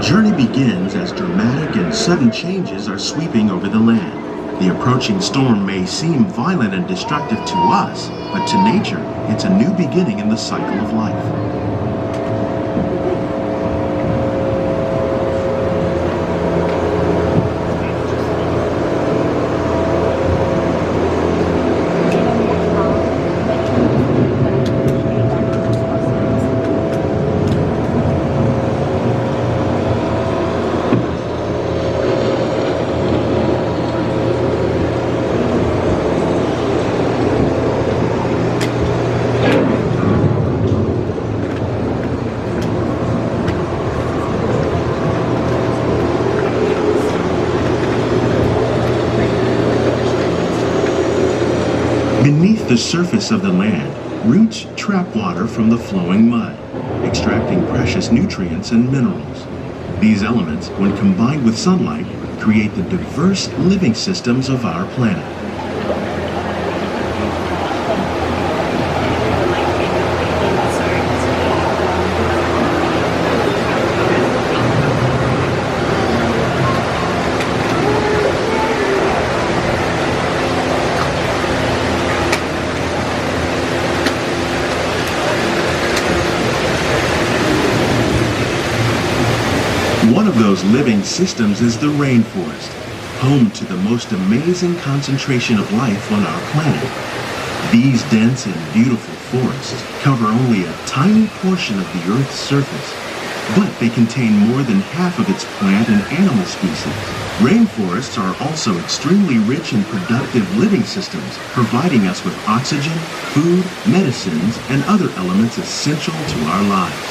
journey begins as dramatic and sudden changes are sweeping over the land. The approaching storm may seem violent and destructive to us, but to nature, it's a new beginning in the cycle of life. Beneath the surface of the land, roots trap water from the flowing mud, extracting precious nutrients and minerals. These elements, when combined with sunlight, create the diverse living systems of our planet. One of those living systems is the rainforest, home to the most amazing concentration of life on our planet. These dense and beautiful forests cover only a tiny portion of the Earth's surface, but they contain more than half of its plant and animal species. Rainforests are also extremely rich and productive living systems, providing us with oxygen, food, medicines, and other elements essential to our lives.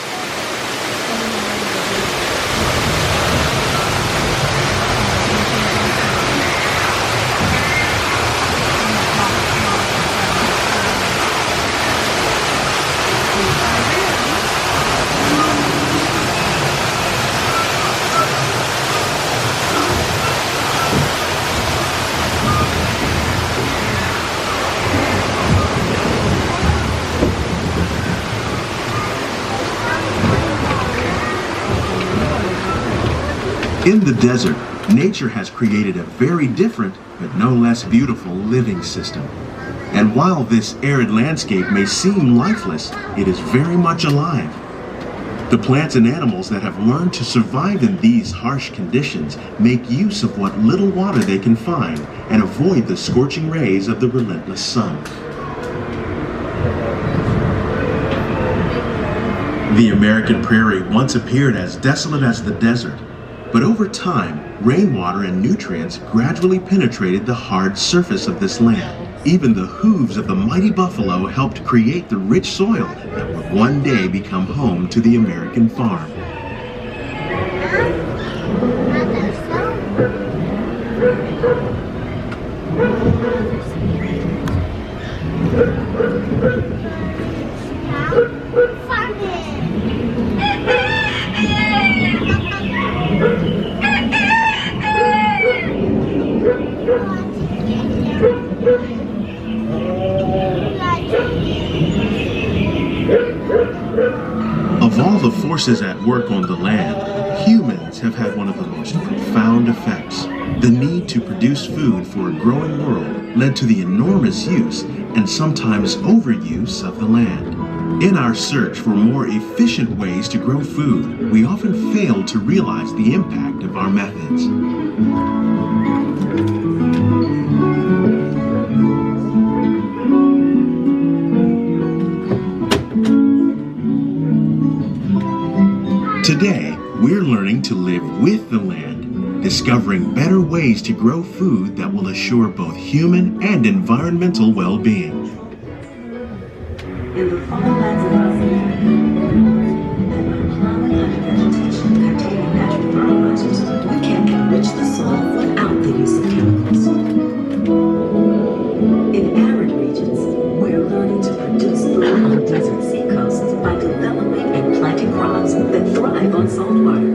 In the desert, nature has created a very different, but no less beautiful living system. And while this arid landscape may seem lifeless, it is very much alive. The plants and animals that have learned to survive in these harsh conditions make use of what little water they can find and avoid the scorching rays of the relentless sun. The American prairie once appeared as desolate as the desert. But over time, rainwater and nutrients gradually penetrated the hard surface of this land. Even the hooves of the mighty buffalo helped create the rich soil that would one day become home to the American farm. Of all the forces at work on the land, humans have had one of the most profound effects. The need to produce food for a growing world led to the enormous use and sometimes overuse of the land. In our search for more efficient ways to grow food, we often fail to realize the impact of our methods. Today, we're learning to live with the land, discovering better ways to grow food that will assure both human and environmental well-being. In the farmlands of our vegetation containing natural fertilizers, we can enrich the soil without the use of chemicals. In arid regions, we're learning to produce food on desert seacoasts by developing and planting crops that thrive on salt water.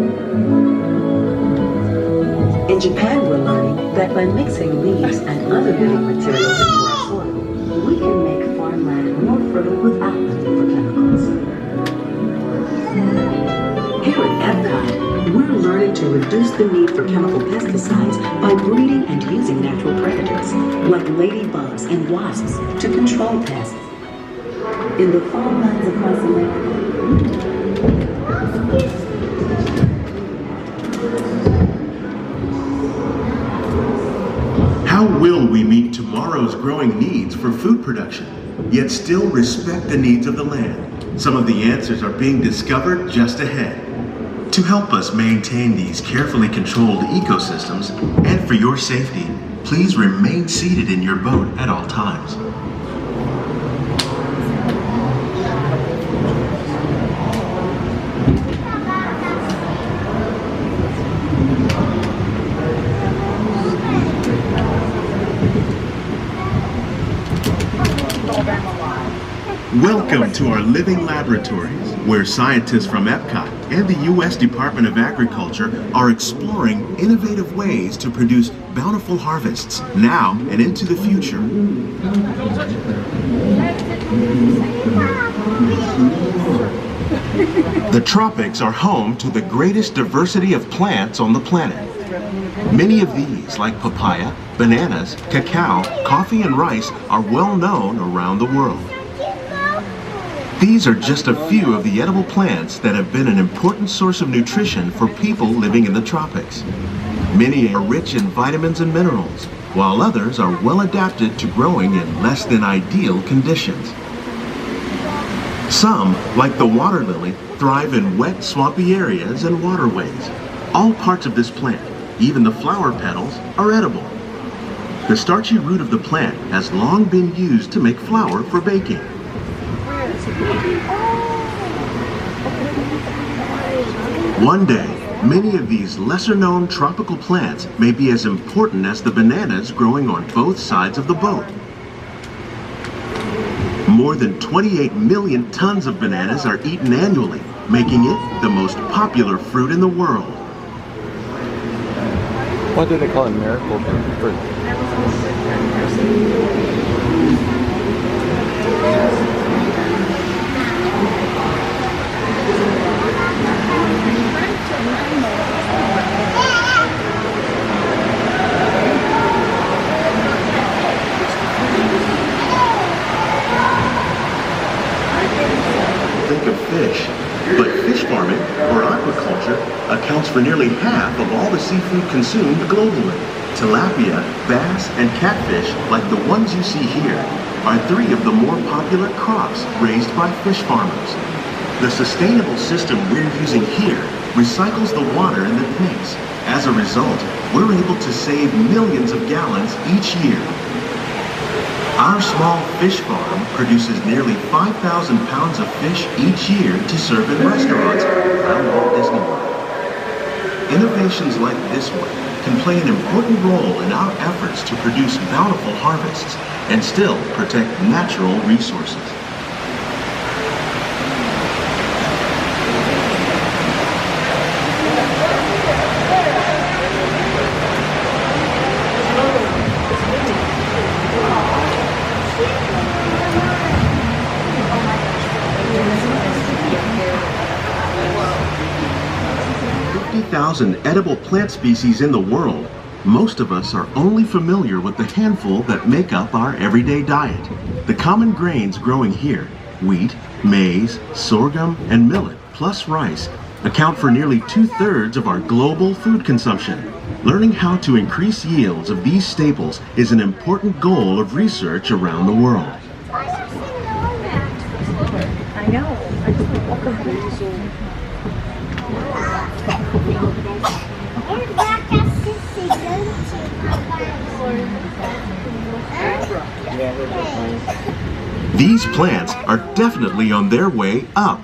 In Japan, we're learning that by mixing leaves and other living materials into our soil, we can make farmland more fertile without the need for chemicals. Here at EPCOT, we're learning to reduce the need for chemical pesticides by breeding and using natural predators, like ladybugs and wasps, to control pests. In the farmlands across America, how will we meet tomorrow's growing needs for food production, yet still respect the needs of the land? Some of the answers are being discovered just ahead. To help us maintain these carefully controlled ecosystems, and for your safety, please remain seated in your boat at all times. Welcome to our living laboratories, where scientists from EPCOT and the U.S. Department of Agriculture are exploring innovative ways to produce bountiful harvests now and into the future. The tropics are home to the greatest diversity of plants on the planet. Many of these, like papaya, bananas, cacao, coffee, and rice, are well known around the world. These are just a few of the edible plants that have been an important source of nutrition for people living in the tropics. Many are rich in vitamins and minerals, while others are well adapted to growing in less than ideal conditions. Some, like the water lily, thrive in wet, swampy areas and waterways. All parts of this plant, even the flower petals, are edible. The starchy root of the plant has long been used to make flour for baking. One day, many of these lesser-known tropical plants may be as important as the bananas growing on both sides of the boat. More than 28 million tons of bananas are eaten annually, making it the most popular fruit in the world. Why do they call it miracle fruit? Think of fish, but fish farming, or aquaculture, accounts for nearly half of all the seafood consumed globally. Tilapia, bass, and catfish, like the ones you see here, are three of the more popular crops raised by fish farmers. The sustainable system we're using here recycles the water in the tanks. As a result, we're able to save millions of gallons each year. Our small fish farm produces nearly 5,000 pounds of fish each year to serve in restaurants around Walt Disney World. Innovations like this one can play an important role in our efforts to produce bountiful harvests and still protect natural resources. Edible plant species in the world, most of us are only familiar with the handful that make up our everyday diet. The common grains growing here, wheat, maize, sorghum, and millet, plus rice, account for nearly 2/3 of our global food consumption. Learning how to increase yields of these staples is an important goal of research around the world. I know. These plants are definitely on their way up.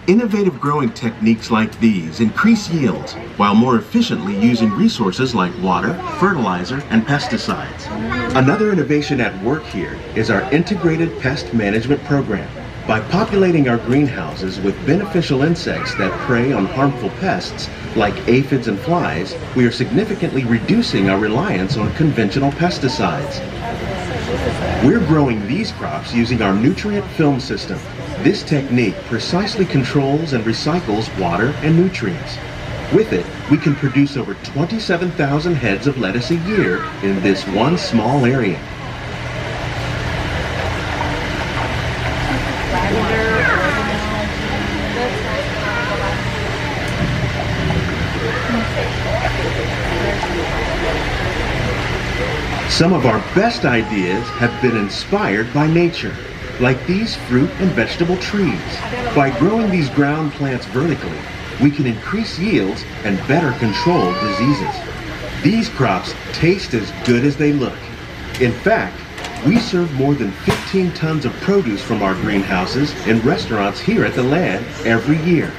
Innovative growing techniques like these increase yields while more efficiently using resources like water, fertilizer, and pesticides. Another innovation at work here is our integrated pest management program. By populating our greenhouses with beneficial insects that prey on harmful pests like aphids and flies, we are significantly reducing our reliance on conventional pesticides. We're growing these crops using our nutrient film system. This technique precisely controls and recycles water and nutrients. With it, we can produce over 27,000 heads of lettuce a year in this one small area. Some of our best ideas have been inspired by nature, like these fruit and vegetable trees. By growing these ground plants vertically, we can increase yields and better control diseases. These crops taste as good as they look. In fact, we serve more than 15 tons of produce from our greenhouses in restaurants here at the land every year.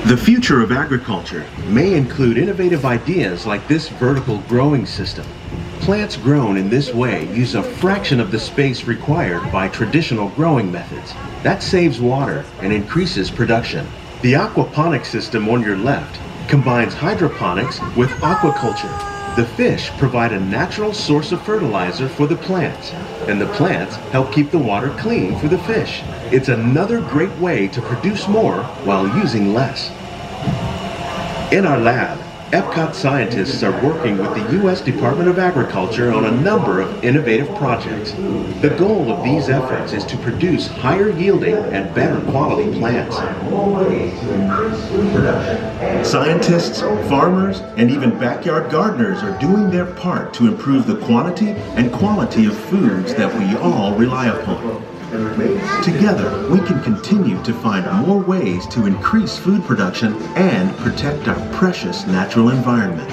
The future of agriculture may include innovative ideas like this vertical growing system. Plants grown in this way use a fraction of the space required by traditional growing methods. That saves water and increases production. The aquaponics system on your left combines hydroponics with aquaculture. The fish provide a natural source of fertilizer for the plants, and the plants help keep the water clean for the fish. It's another great way to produce more while using less. In our lab, EPCOT scientists are working with the U.S. Department of Agriculture on a number of innovative projects. The goal of these efforts is to produce higher yielding and better quality plants. Scientists, farmers, and even backyard gardeners are doing their part to improve the quantity and quality of foods that we all rely upon. Together, we can continue to find more ways to increase food production and protect our precious natural environment.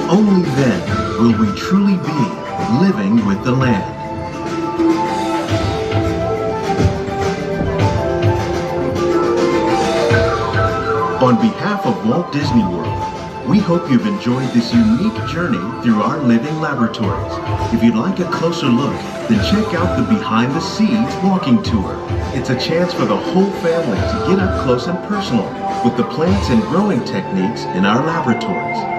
Only then will we truly be living with the land. On behalf of Walt Disney World, we hope you've enjoyed this unique journey through our living laboratories. If you'd like a closer look, then check out the Behind the Scenes walking tour. It's a chance for the whole family to get up close and personal with the plants and growing techniques in our laboratories.